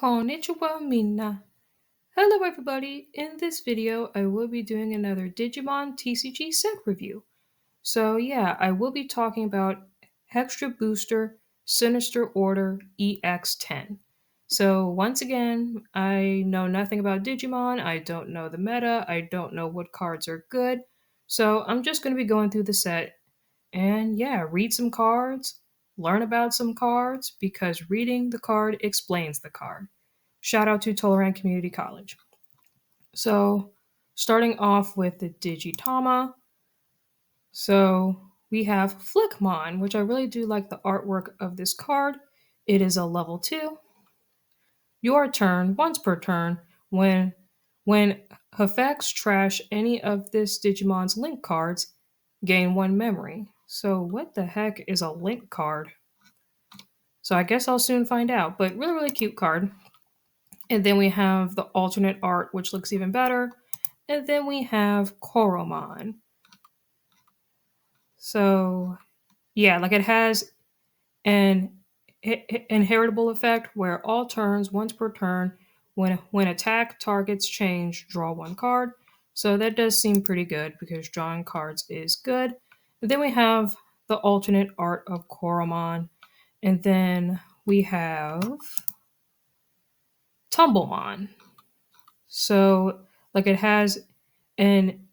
Konnichiwa minna. Hello everybody, in this video I will be doing another Digimon TCG set review. So yeah, I will be talking about Extra Booster Sinister Order EX10. So once again, I know nothing about Digimon, I don't know the meta, I don't know what cards are good. So I'm just going to be going through the set and yeah, read some cards, learn about some cards, because reading the card explains the card. Shout out to Tolerant Community College. So, starting off with the Digitama. So, we have Flickmon, which I really do like the artwork of this card. It is a level 2. Your turn, once per turn, when effects trash any of this Digimon's link cards, gain 1 memory. So, what the heck is a link card? So, I guess I'll soon find out, but really, really cute card. And then we have the alternate art, which looks even better. And then we have Koromon. So, yeah, like it has an inheritable effect where all turns, once per turn, when attack targets change, draw 1 card. So that does seem pretty good because drawing cards is good. And then we have the alternate art of Koromon. And then we have Tumblemon. So, like it has an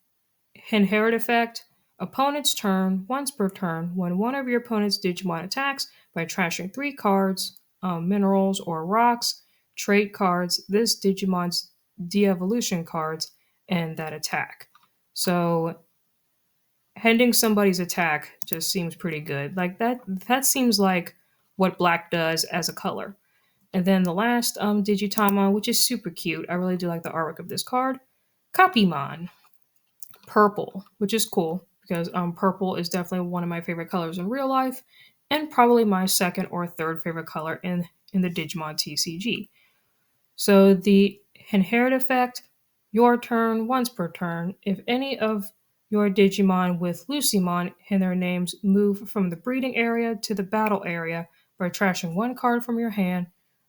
inherit effect. Opponent's turn, once per turn, when one of your opponent's Digimon attacks by trashing 3 cards, minerals, or rocks, trait cards, this Digimon's de-evolution cards, and that attack. So, ending somebody's attack just seems pretty good. Like that seems like what black does as a color. And then the last Digitama, which is super cute. I really do like the artwork of this card. Copymon. Purple, which is cool because purple is definitely one of my favorite colors in real life, and probably my second or third favorite color in the Digimon TCG. So the inherit effect, your turn, once per turn. If any of your Digimon with Lucymon in their names move from the breeding area to the battle area by trashing 1 card from your hand,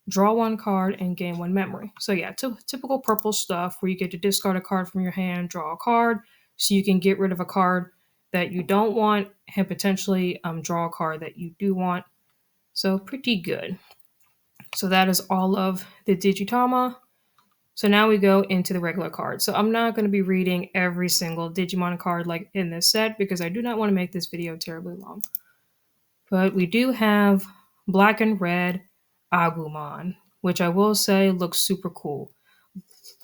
draw 1 card, and gain 1 memory. So yeah, typical purple stuff where you get to discard a card from your hand, draw a card, so you can get rid of a card that you don't want and potentially draw a card that you do want. So pretty good. So that is all of the Digitama. So now we go into the regular cards. So I'm not going to be reading every single Digimon card like in this set because I do not want to make this video terribly long. But we do have Black and Red Agumon, which I will say looks super cool.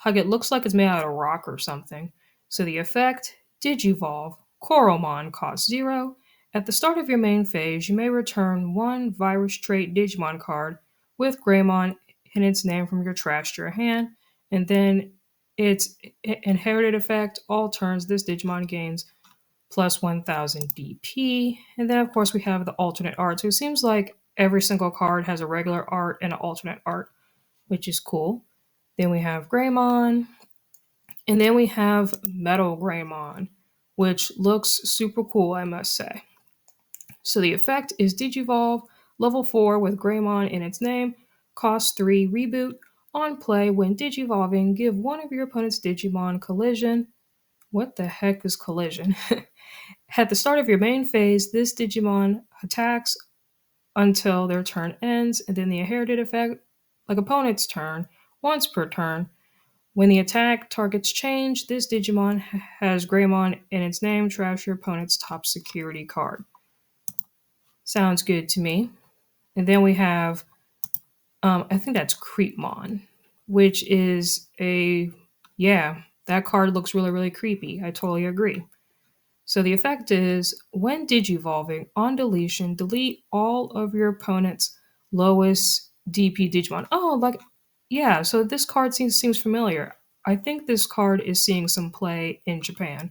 Like it looks like it's made out of rock or something. So the effect, Digivolve, Koromon costs 0. At the start of your main phase, you may return 1 virus trait Digimon card with Greymon in its name from your trash to your hand, and then its inherited effect, all turns this Digimon gains plus 1000 DP. And then, of course, we have the alternate art. So it seems like every single card has a regular art and an alternate art, which is cool. Then we have Greymon, and then we have Metal Greymon, which looks super cool, I must say. So the effect is Digivolve, level 4 with Greymon in its name, cost 3, reboot. On play, when Digivolving, give one of your opponent's Digimon collision. What the heck is collision? At the start of your main phase, this Digimon attacks until their turn ends, and then the inherited effect, like opponent's turn, once per turn. When the attack targets change, this Digimon has Greymon in its name, trash your opponent's top security card. Sounds good to me. And then we have, I think that's Creepmon, which is yeah, that card looks really, really creepy. I totally agree. So the effect is when Digivolving, on deletion, delete all of your opponent's lowest DP Digimon. Oh, like, yeah, so this card seems familiar. I think this card is seeing some play in Japan,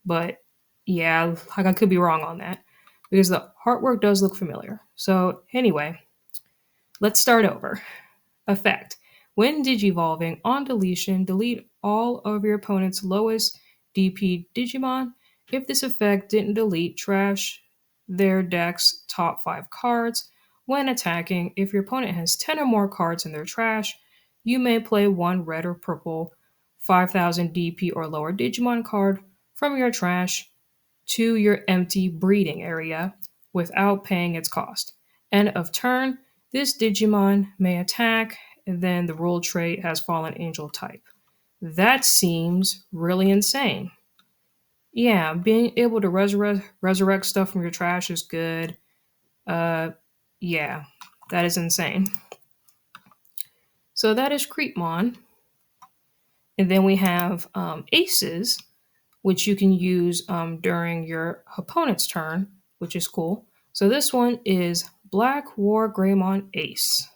but yeah, like I could be wrong on that because the artwork does look familiar. So anyway, let's start over. Effect. When Digivolving, on deletion, delete all of your opponent's lowest DP Digimon. If this effect didn't delete, trash their deck's top 5 cards. When attacking, if your opponent has 10 or more cards in their trash, you may play one red or purple 5000 DP or lower Digimon card from your trash to your empty breeding area without paying its cost. End of turn, this Digimon may attack, and then the rule trait has Fallen Angel type. That seems really insane. Yeah, being able to resurrect stuff from your trash is good. Uh, yeah, that is insane. So that is Creepmon. And then we have Aces, which you can use during your opponent's turn, which is cool. So this one is Black War Greymon Ace.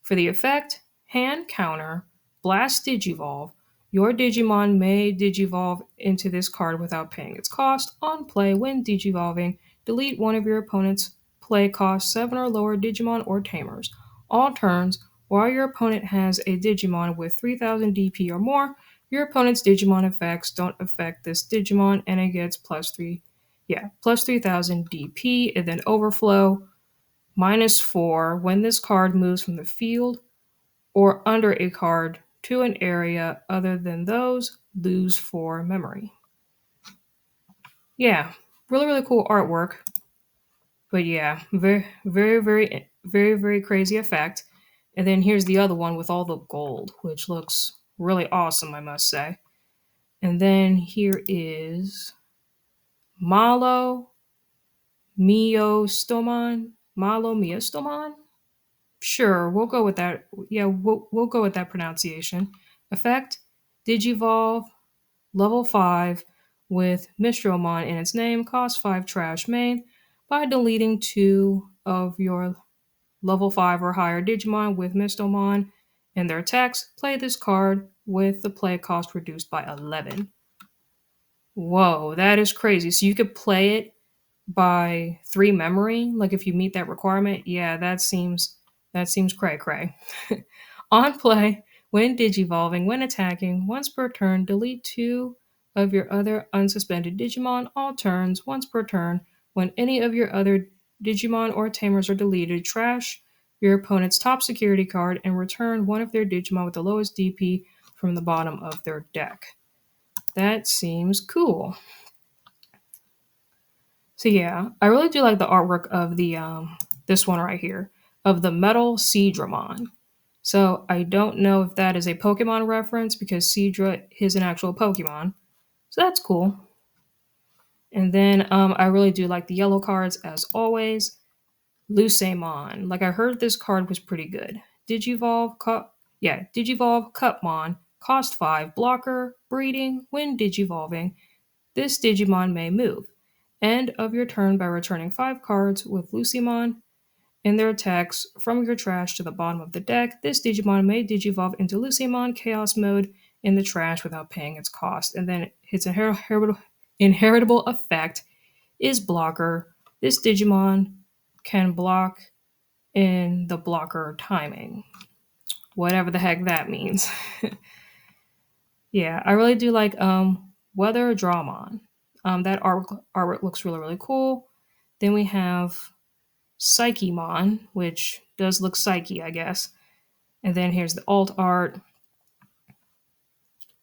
For the effect, hand counter, blast Digivolve. Your Digimon may Digivolve into this card without paying its cost. On play, when Digivolving, delete one of your opponent's play cost 7 or lower Digimon or Tamers. All turns, while your opponent has a Digimon with 3000 DP or more, your opponent's Digimon effects don't affect this Digimon and it gets plus 3, yeah, plus 3000 DP and then overflow -4 when this card moves from the field or under a card to an area other than those, lose 4 memory. Yeah, really, really cool artwork. But yeah, very crazy effect. And then here's the other one with all the gold, which looks really awesome, I must say. And then here is Malo Miostomon. Malo Miostomon? Sure, we'll go with that. Yeah, we'll go with that pronunciation. Effect Digivolve level 5 with Mistromon in its name, cost 5 trash main by deleting 2 of your level 5 or higher Digimon with Mistromon and their attacks. Play this card with the play cost reduced by 11. Whoa, that is crazy. So you could play it by 3 memory, like if you meet that requirement. Yeah, that seems cray cray. On play, when digivolving, when attacking, once per turn, delete 2 of your other unsuspended Digimon all turns, once per turn. When any of your other Digimon or Tamers are deleted, trash your opponent's top security card and return one of their Digimon with the lowest DP from the bottom of their deck. That seems cool. So yeah, I really do like the artwork of the this one right here of the Metal Seadramon. So I don't know if that is a Pokemon reference because Seadra is an actual Pokemon. So that's cool. And then I really do like the yellow cards as always. Lucemon. Like I heard this card was pretty good. Digivolve Cupmon. Cost 5 blocker, breeding, when digivolving. This Digimon may move. End of your turn by returning 5 cards with Lucemon and their attacks from your trash to the bottom of the deck. This Digimon may Digivolve into Lucemon Chaos Mode in the trash without paying its cost. And then its inheritable effect is Blocker. This Digimon can block in the blocker timing. Whatever the heck that means. Yeah, I really do like Weather Dramon. That artwork looks really, really cool. Then we have Psychemon, which does look psyche, I guess. And then here's the alt art.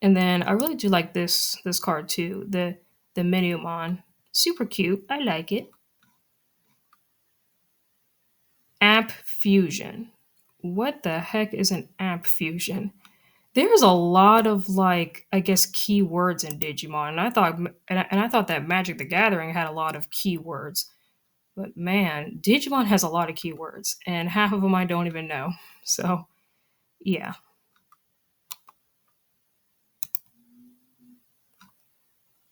And then I really do like this card too, the Minumon. Super cute. I like it. App Fusion. What the heck is an app fusion? There's a lot of like I guess keywords in Digimon, and I thought that Magic the Gathering had a lot of keywords. But man, Digimon has a lot of keywords, and half of them I don't even know. So yeah.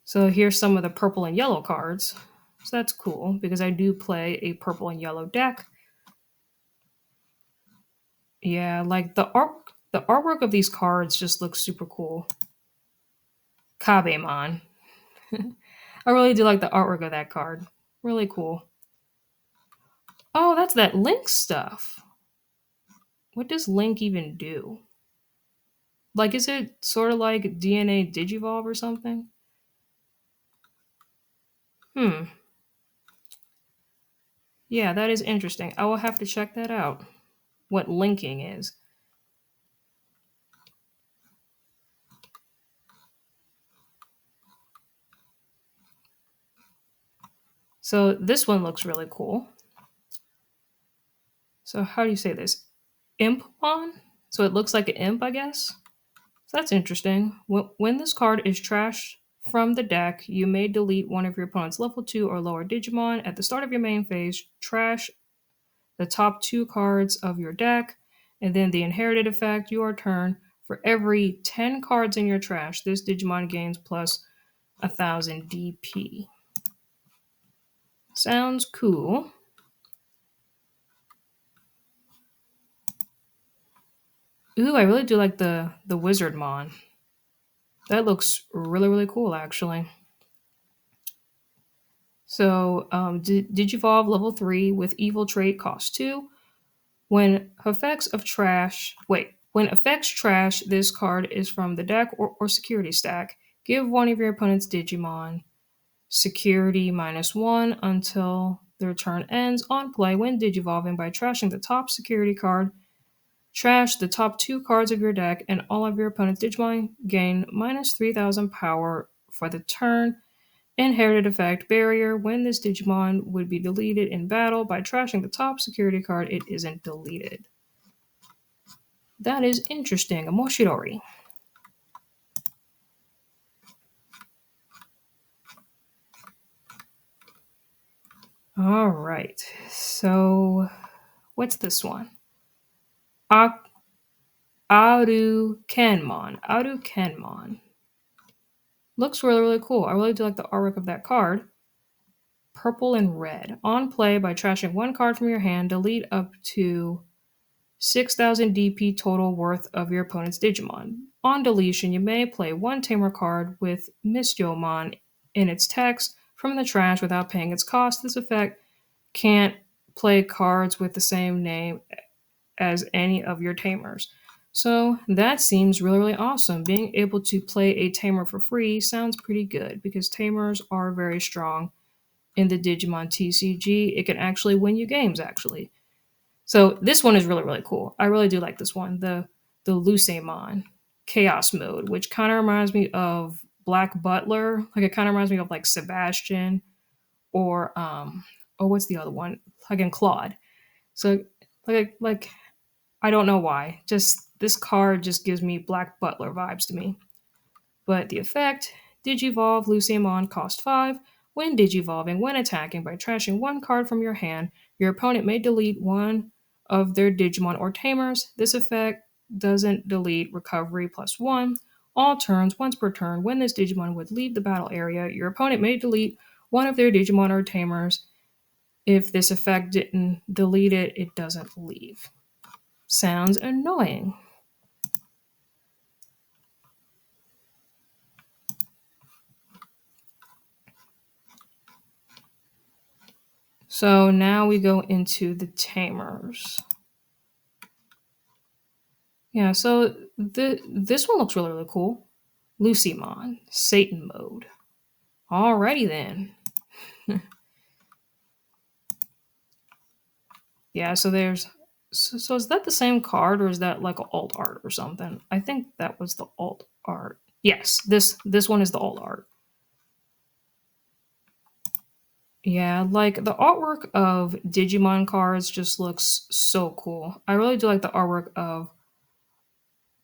So here's some of the purple and yellow cards. So that's cool because I do play a purple and yellow deck. Yeah, like the artwork of these cards just looks super cool. Kabemon. I really do like the artwork of that card. Really cool. Oh, that's that Link stuff. What does Link even do? Like, is it sort of like DNA Digivolve or something? Hmm. Yeah, that is interesting. I will have to check that out. What linking is. So this one looks really cool. So how do you say this? Impmon? So it looks like an imp, I guess. So that's interesting. When this card is trashed from the deck, you may delete one of your opponent's level 2 or lower Digimon. At the start of your main phase, trash the top two cards of your deck, and then the inherited effect, your turn. For every 10 cards in your trash, this Digimon gains plus 1000 DP. Sounds cool. Ooh, I really do like the Wizard Mon. That looks really, really cool, actually. So, Digivolve level 3 with evil trait cost 2. When effects trash, this card is from the deck or security stack. Give one of your opponent's Digimon security -1 until their turn ends on play when Digivolving by trashing the top security card. Trash the top two cards of your deck, and all of your opponent's Digimon gain -3000 power for the turn. Inherited effect barrier. When this Digimon would be deleted in battle by trashing the top security card, it isn't deleted. That is interesting. A Moshidori. All right. So, what's this one? Aru Kenmon. Looks really, really cool. I really do like the artwork of that card. Purple and red. On play, by trashing one card from your hand, delete up to 6000 DP total worth of your opponent's Digimon. On deletion, you may play one Tamer card with Mistyoumon in its text from the trash without paying its cost. This effect can't play cards with the same name as any of your Tamers. So that seems really, really awesome. Being able to play a Tamer for free sounds pretty good because Tamers are very strong in the Digimon TCG. It can actually win you games, actually. So this one is really, really cool. I really do like this one. The Lucemon Chaos Mode, which kind of reminds me of Black Butler. Like it kind of reminds me of like Sebastian or oh what's the other one? Like in Claude. So like I don't know why. Just this card just gives me Black Butler vibes to me. But the effect, Digivolve Lucemon cost 5. When Digivolving, when attacking by trashing one card from your hand, your opponent may delete one of their Digimon or Tamers. This effect doesn't delete recovery +1. All turns, once per turn, when this Digimon would leave the battle area, your opponent may delete one of their Digimon or Tamers. If this effect didn't delete it, it doesn't leave. Sounds annoying. So now we go into the Tamers. Yeah, so this one looks really, really cool. Lucymon, Satan mode. Alrighty then. Yeah, so there's so is that the same card or is that like an alt art or something? I think that was the alt art. Yes, this one is the alt art. Yeah, like the artwork of Digimon cards just looks so cool. I really do like the artwork of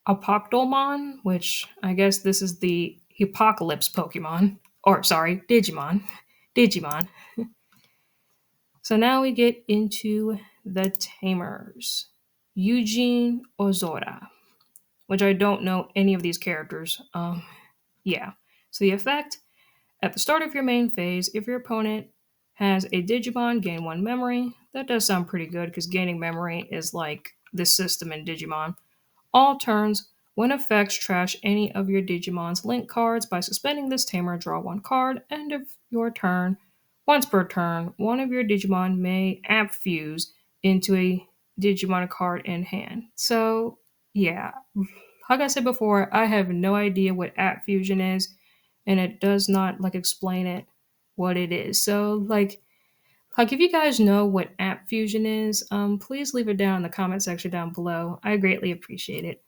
Apoctolmon, which I guess this is the Apocalypse Pokemon. Or sorry, Digimon. Digimon. So now we get into the Tamers. Eugene Ozora, which I don't know any of these characters. Yeah. So the effect, at the start of your main phase, if your opponent has a Digimon, gain one memory. That does sound pretty good because gaining memory is like the system in Digimon. All turns, when effects trash any of your Digimon's link cards by suspending this tamer, draw one card. End of your turn. Once per turn, one of your Digimon may app fuse into a Digimon card in hand. So, yeah, like I said before, I have no idea what app fusion is, and it does not like explain it what it is. So, like if you guys know what app fusion is, please leave it down in the comment section down below. I greatly appreciate it.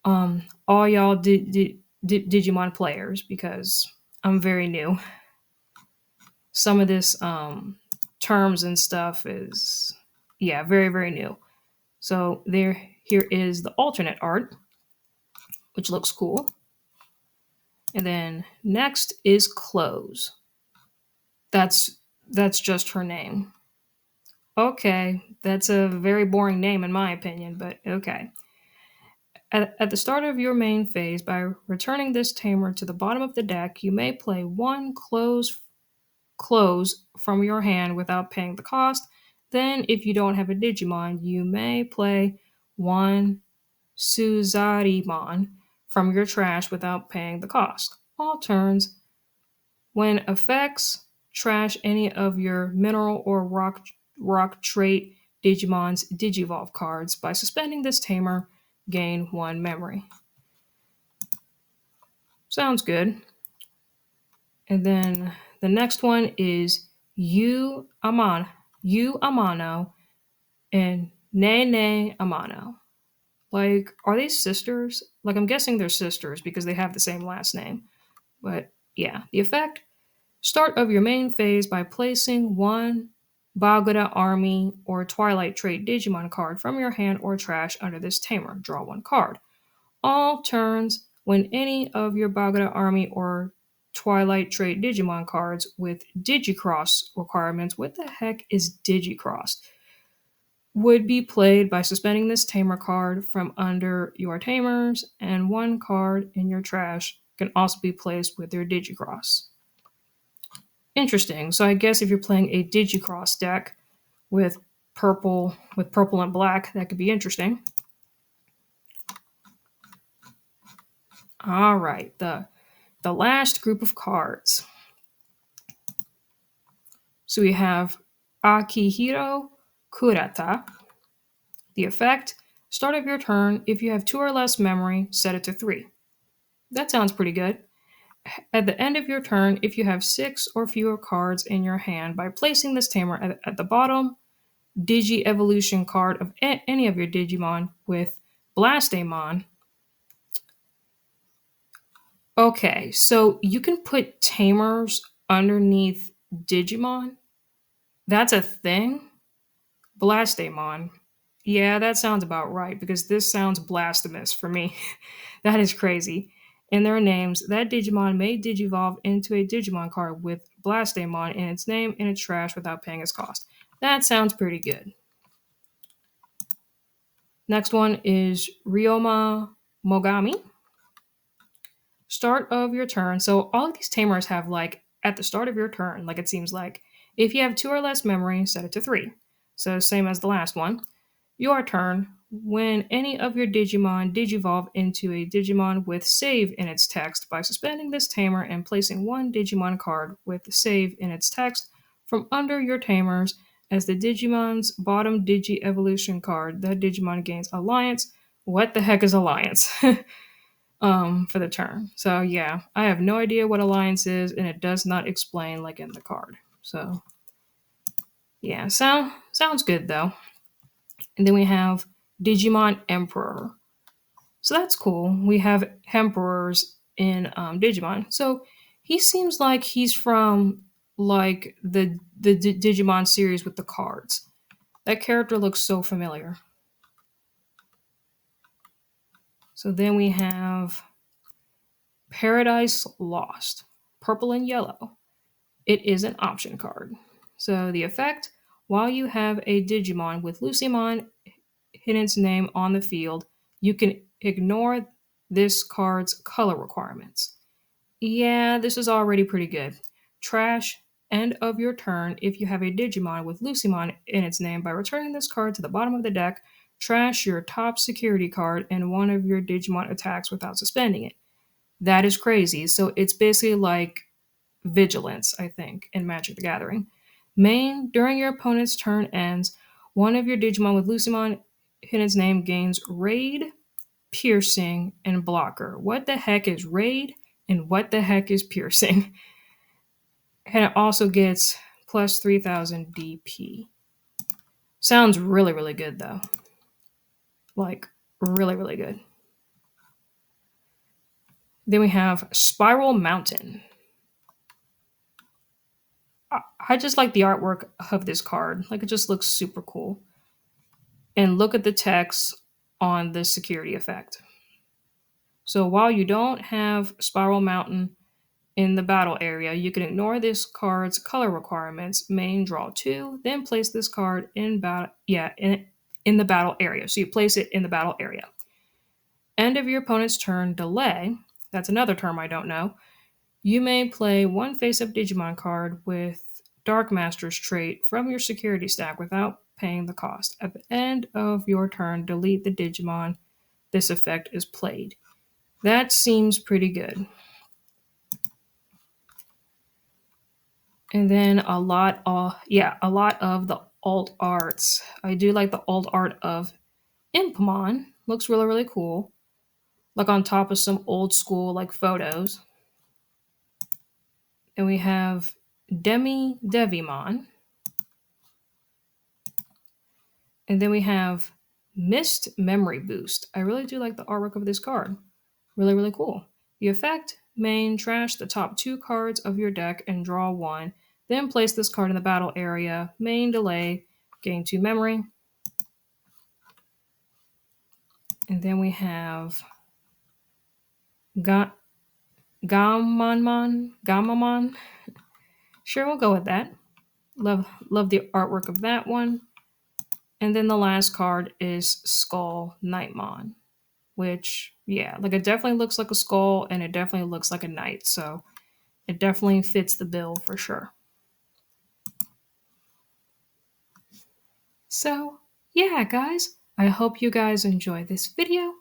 All y'all Digimon players because I'm very new. some of this terms and stuff is, yeah, very, very new. So here is the alternate art, which looks cool. And then next is Close. That's that's just her name. Okay, that's a very boring name in my opinion, but okay. At the start of your main phase, by returning this tamer to the bottom of the deck, you may play one close from your hand without paying the cost. Then, if you don't have a Digimon, you may play one Suzarimon from your trash without paying the cost. All turns, when effects trash any of your mineral or rock trait Digimon's Digivolve cards. By suspending this tamer, gain one memory. Sounds good. And then the next one is You Amano, and Nene Amano. Like, are these sisters? Like, I'm guessing they're sisters because they have the same last name. But yeah, the effect: start of your main phase by placing one Bagada Army or Twilight Trait Digimon card from your hand or trash under this tamer. Draw one card. All turns, when any of your Bagada Army or Twilight Trait Digimon cards with Digicross requirements — what the heck is Digicross — would be played by suspending this tamer card from under your tamers, and one card in your trash can also be placed with your Digicross. Interesting. So I guess if you're playing a Digicross deck with purple and black, that could be interesting. All right, the last group of cards. So we have Akihiro Kurata. The effect: start of your turn, if you have 2 or less memory, set it to 3. That sounds pretty good. At the end of your turn, if you have 6 or fewer cards in your hand, by placing this tamer at the bottom Digi Evolution card of any of your Digimon with Blastamon. Okay, so you can put tamers underneath Digimon? That's a thing? Blastamon. Yeah, that sounds about right because this sounds blasphemous for me. That is crazy. In their names, that Digimon may digivolve into a Digimon card with Blastamon in its name in its trash without paying its cost. That sounds pretty good. Next one is Ryoma Mogami. Start of your turn. So all of these tamers have, like, at the start of your turn, like, it seems like, if you have 2 or less memory, set it to 3. So same as the last one. Your turn. When any of your Digimon digivolve into a Digimon with save in its text, by suspending this tamer and placing one Digimon card with save in its text from under your tamers as the Digimon's bottom Digi Evolution card, that Digimon gains Alliance. What the heck is Alliance? For the turn. So yeah, I have no idea what Alliance is, and it does not explain like in the card. So yeah, sounds good though. And then we have Digimon Emperor. So that's cool. We have Emperors in Digimon. So he seems like he's from like the Digimon series with the cards. That character looks so familiar. So then we have Paradise Lost, purple and yellow. It is an option card. So the effect: while you have a Digimon with Lucimon in its name on the field, you can ignore this card's color requirements. Yeah, this is already pretty good. Trash, end of your turn, if you have a Digimon with Lucimon in its name, by returning this card to the bottom of the deck, trash your top security card and one of your Digimon attacks without suspending it. That is crazy. So it's basically like Vigilance, I think, in Magic the Gathering. Main: during your opponent's turn ends, one of your Digimon with Lucimon in its name gains Raid, Piercing, and Blocker. What the heck is Raid? And what the heck is Piercing? And it also gets plus 3000 DP. Sounds really, really good, though. Like, really, really good. Then we have Spiral Mountain. I just like the artwork of this card. Like it just looks super cool. And look at the text on the security effect. So while you don't have Spiral Mountain in the battle area, you can ignore this card's color requirements. Main draw two, then place this card in battle. Yeah, in the battle area. So you place it in the battle area. End of your opponent's turn delay. That's another term I don't know. You may play one face-up Digimon card with Dark Master's trait from your security stack without paying the cost. At the end of your turn, delete the Digimon this effect is played. That seems pretty good. And then a lot of the alt arts. I do like the alt art of Impamon. Looks really, really cool. Like on top of some old school like photos. And we have Demi Devimon. And then we have Mist Memory Boost. I really do like the artwork of this card. Really, really cool. The effect, main, trash the top two cards of your deck and draw one. Then place this card in the battle area. Main, delay, gain two memory. And then we have Ga- Gamamon. Sure, we'll go with that. Love the artwork of that one. And then the last card is Skull Nightmon, which, yeah, like it definitely looks like a skull and it definitely looks like a knight. So it definitely fits the bill for sure. So, yeah, guys, I hope you guys enjoy this video.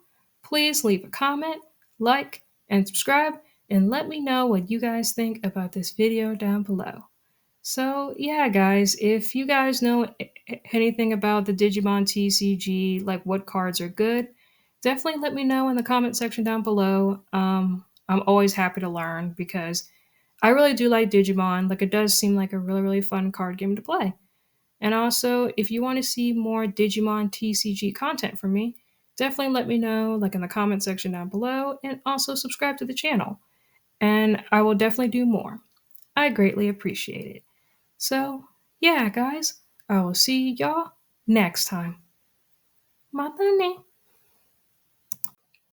Please leave a comment, like, and subscribe, and let me know what you guys think about this video down below. So, yeah, guys, if you guys know anything about the Digimon TCG, like what cards are good, definitely let me know in the comment section down below. I'm always happy to learn because I really do like Digimon. Like, it does seem like a really, really fun card game to play. And also, if you want to see more Digimon TCG content from me, definitely let me know, like in the comment section down below, and also subscribe to the channel. And I will definitely do more. I greatly appreciate it. So, yeah, guys, I will see y'all next time. Matane.